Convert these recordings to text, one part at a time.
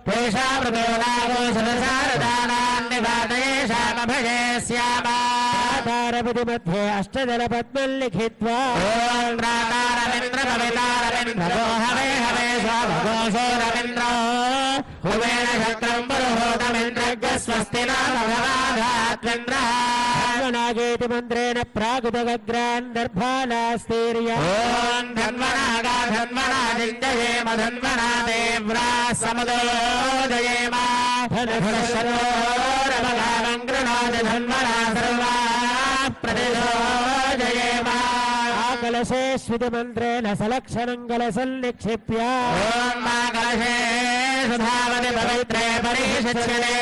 तेषा मृदोनागो सुरसारदानान्निवादयेषामभये स्यामा तारपति मध्ये अष्टदल पद्मं लिखित्वा ॐ रातारविन्द्र भवितारविन्द्रो हवे हवे स्वाभगोषो रविन्द्रो हुवेन शक्रं पुरुहूतमिन्द्रज्ञ स्वस्ति न भगवाधात्विन्द्रः धन्वनागेति मन्त्रेण प्रागुदग्रान् दर्भालास्तीर्य ॐ धन्वनागा धन्वनादिञ्जयेम धन्वना देव्रा समुदोदयेम धनधनशरोरवलानं गृह्णाति धन्वना सर्वा प्रतिशोदयेम कलशेष्विति मन्त्रेण सलक्षणं कलशं निक्षिप्य ॐ मा कलशे सुधावति पवित्रे परिषच्यते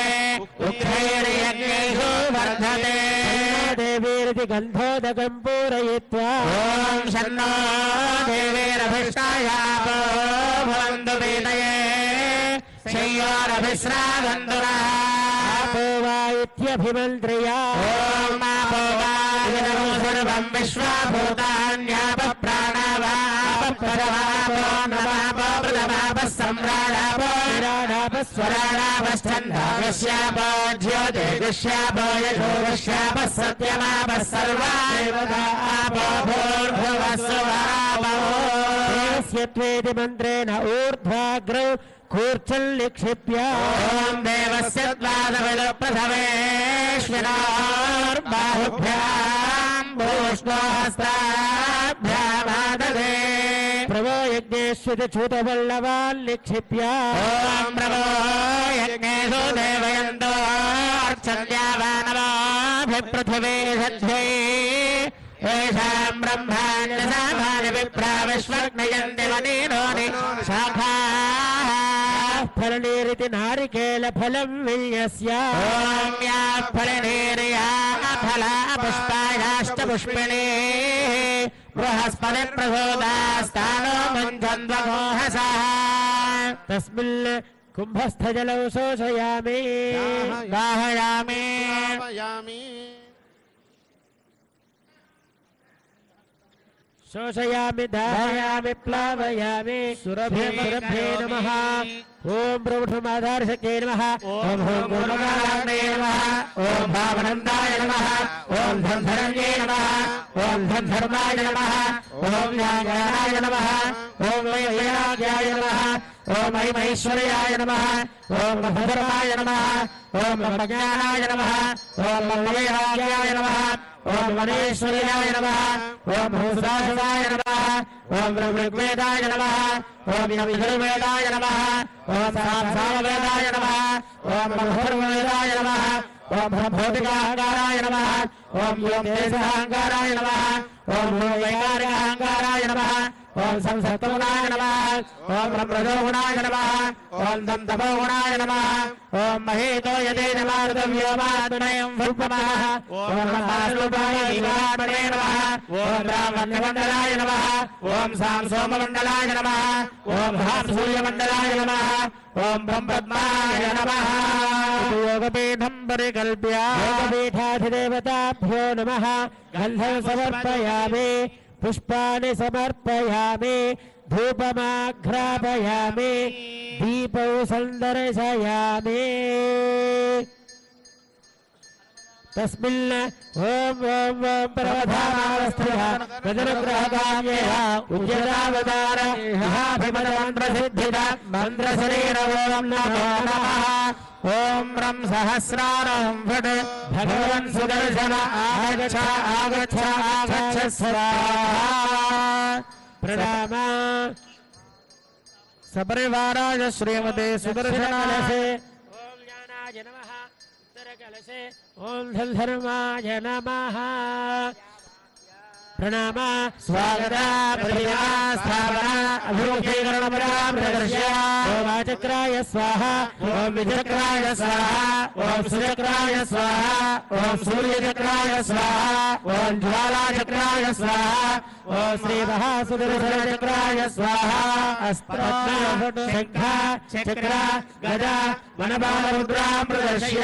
उग्रैर्यज्ञेषु वर्धते देवीरिति गन्धोदकं पूरयित्वा ॐ शन्नो देवीरभिष्टायापो भवन्तु पीतये शय्योरभिस्रावन्तु नः आपो वा इत्यभिमन्त्र्या ॐ आपो वा इदं सर्वं विश्वाभूतान्यापः प्राणावापः नमापो प्रथमापः सम्राडापो स्वराडापश्चन्दापश्यापो ज्योतिर्गुष्यापो यशोगुष्यापः सत्यमापः सर्वा देवतापो भूर्भुवस्सुवापो देवस्यत्वेति मन्त्रेण ऊर्ध्वाग्रौ कूर्चं निक्षिप्य ॐ देवस्य द्वादशविदप्रथमेश्विनोर्बाहुभ्यां भूष्णोहस्ताभ्यामाददे प्रभो यज्ञेश्वति च्युतवल्लवान् निक्षिप्य ॐ प्रभो यज्ञेषु देवयन्तो अर्चन्त्यावानवाभिपृथिवे सध्यै येषां ब्रह्माण्डसामानि विप्रा विश्वग्नयन्ति वनीनोनि शाखाः फलनीरिति नारिकेलफलं विन्यस्य ॐ या फलनीर्या फला पुष्पायाष्टपुष्पिणी बृहस्पतिप्रसूतास्तानो मुञ्चन्द्वमोहसः तस्मिन् कुम्भस्थजलौ शोषयामि दाहयामि शोषयामि दाहयामि प्लावयामि सुरभ्ये नमः ॐ ब्रह्ममाधारशक्ये नमः ॐ गुरुमकाराय नमः ॐ भावनन्दाय नमः ॐ धनधरण्ये नमः ॐ धनधर्माय नमः ॐ ज्ञानाय नमः ॐ वैराग्याय नमः ॐ महेश्वर्याय नमः ॐ भद्रमाय नमः ॐ ब्रह्मज्ञानाय नमः ॐ वैराग्याय नमः ॐ महेश्वर्याय नमः ॐ भूषदाय नमः ॐ ऋग्वेदाय नमः ॐ यजुर्वेदाय नमः ॐ सामवेदाय नमः ॐ ब्रह्मवेदाय नमः ॐ भौतिकाहंकाराय नमः ॐ देशाहंकाराय नमः ॐ वैकारिकाहंकाराय नमः ॐ संसत्तगुणाय नमः ॐ ब्रह्मरजोगुणाय नमः ॐ दन्तमोगुणाय नमः ॐ महेतो यदे नमार्दव्योमात्मनयं भूपमः ॐ महारूपाय दिवात्मने नमः ॐ ब्राह्मण्यमण्डलाय नमः ॐ सांसोममण्डलाय नमः ॐ भासूर्यमण्डलाय नमः ॐ ब्रह्मपद्माय नमः योगपीठं परिकल्प्य योगपीठाधिदेवताभ्यो नमः गन्धं समर्पयामि पुष्पाणि समर्पयामि धूपमाघ्रापयामि दीपौ सन्दर्शयामि तस्मिन् ॐ परमधामावस्थितः तदनुग्रहकाम्यः उज्जलावतार महाभिमदमन्त्रसिद्धिदा मन्त्रशरीर ॐ नमो नमः ॐ ब्रह्म सहस्रारं फट् भगवन् सुदर्शन आगच्छ आगच्छ आगच्छ स्वाहा प्रणाम सपरिवाराय श्रीमते सुदर्शनालसे ॐ ज्ञानाय नमः उत्तरकलशे ॐ धर्माय नमः प्रणाम स्वागत प्रतिमा स्थापना अभिमुखीकरणप्रदर्श्य ॐ चक्राय स्वाहा ॐ विचक्राय स्वाहा ॐ सुचक्राय स्वाहा ॐ सूर्यचक्राय स्वाहा ॐ ज्वालाचक्राय स्वाहा ॐ श्रीमहासुदर्शनचक्राय स्वाहा अस्त्रशङ्खा चक्र गदा वनबालमुद्रां प्रदर्श्य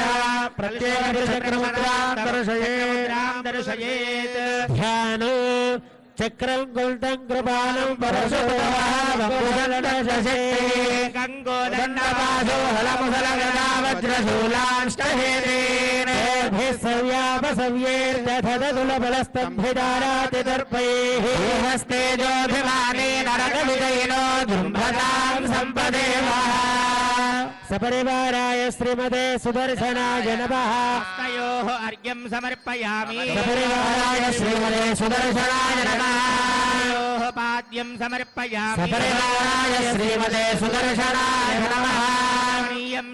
प्रत्येकचक्रमुद्रां दर्शयेत् ध्यानो చక్రం కుల్తం కృపాలం పరశుశక్తి గంగోదండపాశో హలముసలగదా వజ్రశూలాపసవ్యేర్దధదులబలస్తంభిదారాతిదర్పైః హస్తేజోభిమానే నరకవిజయినో జృంభతాం సంపదేవః సపరివారాయ శ్రీమతే సుదర్శనాయ నమః హస్తయోః అర్ఘ్యం సమర్పయామి సపరివారాయ శ్రీమతే సుదర్శనాయ నమః పాద్యం సమర్పయామి సపరివారాయ శ్రీమతే సుదర్శనాయ నమః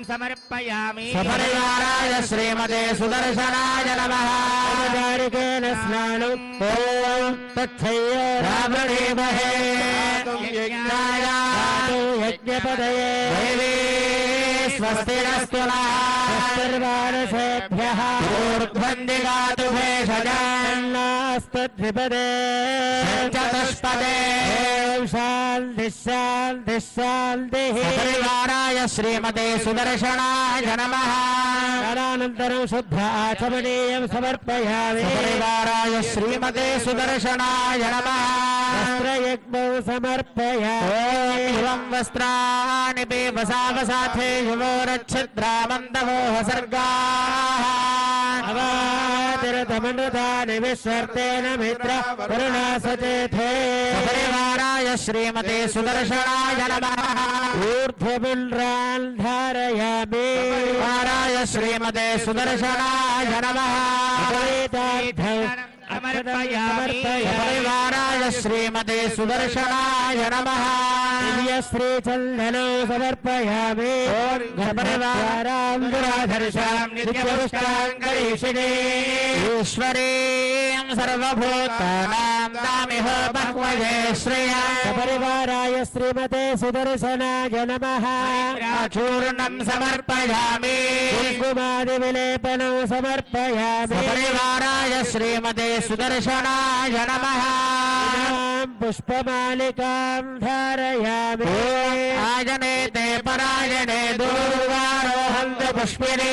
సమర్పయామి సపరివారాయ శ్రీమతే సుదర్శనాయ నమః ఔపచారికేన స్నానం ఓం తచ్చయ్యేమహే యజ్ఞాయ యజ్ఞపదయే దేవీ స్వస్తిరస్తు నః ఊర్ధ్వందిగాతు భేషజాన్నస్తద్విపదే చతుష్పదే శాంతి శాంతి శాంతి పరివారాయ శ్రీమతే సుదర్శనాయ నమః తదనంతరం శుద్ధ ఆచమనీయం సమర్పయామి పరివారాయ శ్రీమతే సుదర్శనాయ నమః వస్త్రయజ్ఞం సమర్పయామి ఓం వస్త్రాణి వసావసాథే యువోరచ్ఛిద్రామంతమోహ సర్గాః అవాతిరతమనృతాని విశ్వర్తేన మిత్ర కరుణాసచేతే పరివారాయ శ్రీమతే సుదర్శనాయ నమః ఊర్ధ్వపుండ్రాన్ ధారయామి పరివారాయ శ్రీమతే సుదర్శనాయ నమః పరివారాయ శ్రీమతే సుదర్శనాయ నమః శ్రీచందనం సమర్పయామి పరివారాంగురాధర్షాం నిత్యపుష్టాంగరీషిణే ఈశ్వరీం సర్వభూతానాం దామిహ బహ్వయే శ్రేయా పరివారాయ శ్రీమతే సుదర్శనాయ నమః చూర్ణం సమర్పయామి కుంకుమాది విలేపనం సమర్పయామి పరివారాయ శ్రీమతే సుదర్శనాయ నమః పుష్పమాలికాం ధారయామి ఆయనే తే పరాయణే దూర్వారోహంతు పుష్పినే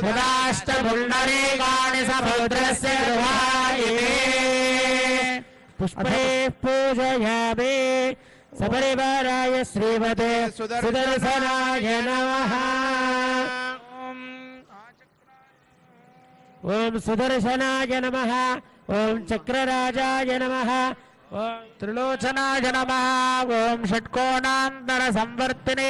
సుదాష్టపుండరీకాణి సముద్రస్య గృహాయినే పుష్పే పూజయామి సపరివారాయ శ్రీమతే సుదర్శనాయ నమః ఓం సుదర్శనాయ నమః ఓం చక్రరాజాయ నమః ఓం త్రిలోచనాయ నమః ఓం షట్కోణాంతర సంవర్తినే